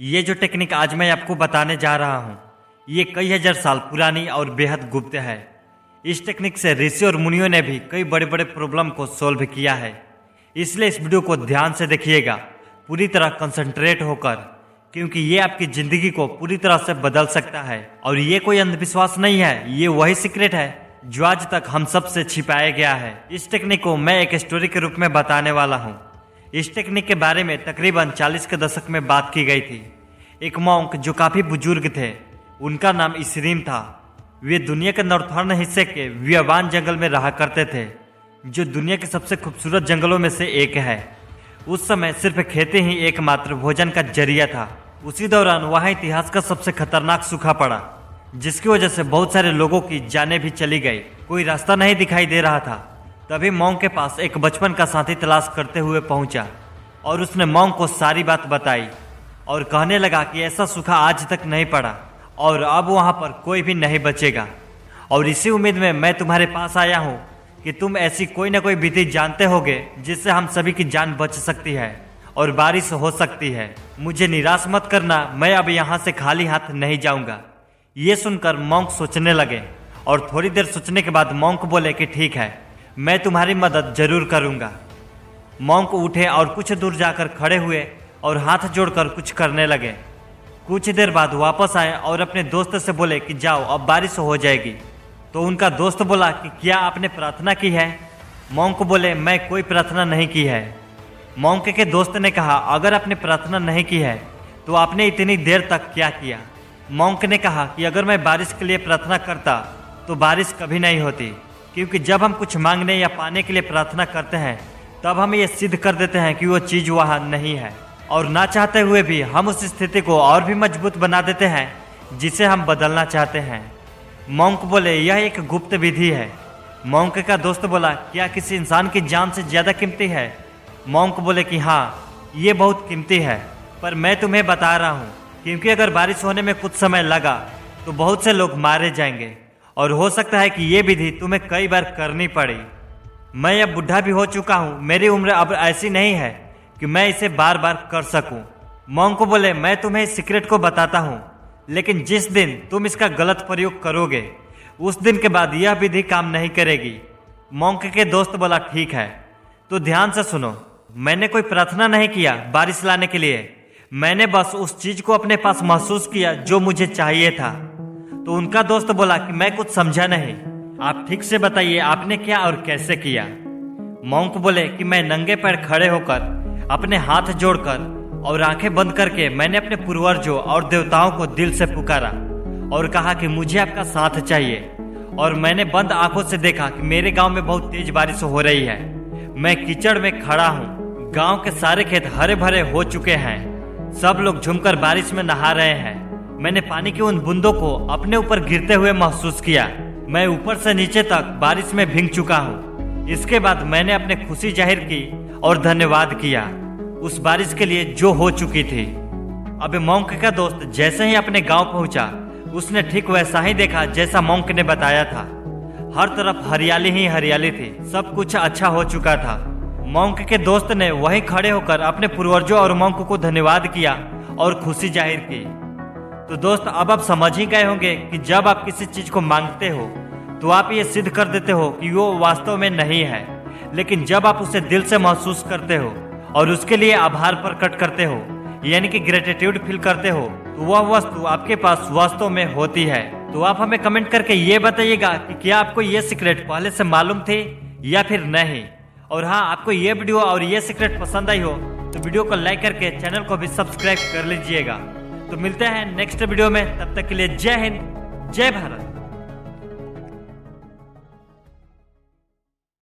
ये जो टेक्निक आज मैं आपको बताने जा रहा हूँ, ये कई हजार साल पुरानी और बेहद गुप्त है। इस टेक्निक से ऋषि और मुनियों ने भी कई बड़े बड़े प्रॉब्लम को सॉल्व किया है। इसलिए इस वीडियो को ध्यान से देखिएगा, पूरी तरह कंसंट्रेट होकर, क्योंकि ये आपकी ज़िंदगी को पूरी तरह से बदल सकता है। और ये कोई अंधविश्वास नहीं है, ये वही सीक्रेट है जो आज तक हम सब से छिपाया गया है। इस टेक्निक को मैं एक स्टोरी के रूप में बताने वाला हूँ। इस टेक्निक के बारे में तकरीबन 40 के दशक में बात की गई थी। एक मॉन्क जो काफ़ी बुजुर्ग थे, उनका नाम इसरीम था। वे दुनिया के नॉर्थर्न हिस्से के वियवान जंगल में रहा करते थे, जो दुनिया के सबसे खूबसूरत जंगलों में से एक है। उस समय सिर्फ खेती ही एकमात्र भोजन का जरिया था। उसी दौरान वहाँ इतिहास का सबसे खतरनाक सूखा पड़ा, जिसकी वजह से बहुत सारे लोगों की जानें भी चली गई। कोई रास्ता नहीं दिखाई दे रहा था। तभी मॉन्क के पास एक बचपन का साथी तलाश करते हुए पहुंचा और उसने मॉन्क को सारी बात बताई और कहने लगा कि ऐसा सूखा आज तक नहीं पड़ा और अब वहां पर कोई भी नहीं बचेगा। और इसी उम्मीद में मैं तुम्हारे पास आया हूं कि तुम ऐसी कोई ना कोई विधि जानते होगे जिससे हम सभी की जान बच सकती है और बारिश हो सकती है। मुझे निराश मत करना, मैं अब यहाँ से खाली हाथ नहीं जाऊँगा। ये सुनकर मॉन्क सोचने लगे और थोड़ी देर सोचने के बाद मॉन्क बोले कि ठीक है, मैं तुम्हारी मदद जरूर करूँगा। मॉन्क उठे और कुछ दूर जाकर खड़े हुए और हाथ जोड़कर कुछ करने लगे। कुछ देर बाद वापस आए और अपने दोस्त से बोले कि जाओ, अब बारिश हो जाएगी। तो उनका दोस्त बोला कि क्या आपने प्रार्थना की है? मॉन्क बोले, मैं कोई प्रार्थना नहीं की है। मॉन्क के दोस्त ने कहा, अगर आपने प्रार्थना नहीं की है तो आपने इतनी देर तक क्या किया? मॉन्क ने कहा कि अगर मैं बारिश के लिए प्रार्थना करता तो बारिश कभी नहीं होती, क्योंकि जब हम कुछ मांगने या पाने के लिए प्रार्थना करते हैं तब हम ये सिद्ध कर देते हैं कि वो चीज़ वहाँ नहीं है, और ना चाहते हुए भी हम उस स्थिति को और भी मजबूत बना देते हैं जिसे हम बदलना चाहते हैं। मॉन्क बोले, यह एक गुप्त विधि है। मॉन्क का दोस्त बोला, क्या किसी इंसान की जान से ज़्यादा कीमती है? मॉन्क बोले कि हाँ, ये बहुत कीमती है, पर मैं तुम्हें बता रहा हूँ क्योंकि अगर बारिश होने में कुछ समय लगा तो बहुत से लोग मारे जाएंगे और हो सकता है कि ये विधि तुम्हें कई बार करनी पड़े। मैं अब बुढ़ा भी हो चुका हूँ, मेरी उम्र अब ऐसी नहीं है कि मैं इसे बार बार कर सकूं। मॉन्क बोले, मैं तुम्हें इस सीक्रेट को बताता हूँ, लेकिन जिस दिन तुम इसका गलत प्रयोग करोगे उस दिन के बाद यह विधि काम नहीं करेगी। मॉन्क के दोस्त बोला, ठीक है, तो ध्यान से सुनो। मैंने कोई प्रार्थना नहीं किया बारिश लाने के लिए, मैंने बस उस चीज को अपने पास महसूस किया जो मुझे चाहिए था। तो उनका दोस्त बोला कि मैं कुछ समझा नहीं, आप ठीक से बताइए आपने क्या और कैसे किया? मॉन्क बोले कि मैं नंगे पैर खड़े होकर, अपने हाथ जोड़कर और आंखें बंद करके मैंने अपने पूर्वजों और देवताओं को दिल से पुकारा और कहा कि मुझे आपका साथ चाहिए। और मैंने बंद आंखों से देखा कि मेरे गांव में बहुत तेज बारिश हो रही है। मैं कीचड़ में खड़ा हूँ, गांव के सारे खेत हरे भरे हो चुके हैं, सब लोग झूमकर बारिश में नहा रहे हैं। मैंने पानी की उन बूंदों को अपने ऊपर गिरते हुए महसूस किया। मैं ऊपर से नीचे तक बारिश में भीग चुका हूँ। इसके बाद मैंने अपने खुशी जाहिर की और धन्यवाद किया उस बारिश के लिए जो हो चुकी थी। अब मॉन्क का दोस्त जैसे ही अपने गांव पहुंचा, उसने ठीक वैसा ही देखा जैसा मॉन्क ने बताया था। हर तरफ हरियाली ही हरियाली थी, सब कुछ अच्छा हो चुका था। मॉन्क के दोस्त ने वहीं खड़े होकर अपने पूर्वजों और मॉन्क को धन्यवाद किया और खुशी जाहिर की। तो दोस्त, अब आप समझ ही गए होंगे कि जब आप किसी चीज को मांगते हो तो आप ये सिद्ध कर देते हो कि वो वास्तव में नहीं है, लेकिन जब आप उसे दिल से महसूस करते हो और उसके लिए आभार प्रकट करते हो, यानी कि ग्रेटिट्यूड फील करते हो, तो वह वस्तु आपके पास वास्तव में होती है। तो आप हमें कमेंट करके ये बताइएगा कि क्या आपको ये सीक्रेट पहले से मालूम थे या फिर नहीं। और हाँ, आपको ये वीडियो और ये सीक्रेट पसंद आई हो तो वीडियो को लाइक करके चैनल को भी सब्सक्राइब कर लीजिएगा। तो मिलते हैं नेक्स्ट वीडियो में, तब तक के लिए जय हिंद, जय भारत।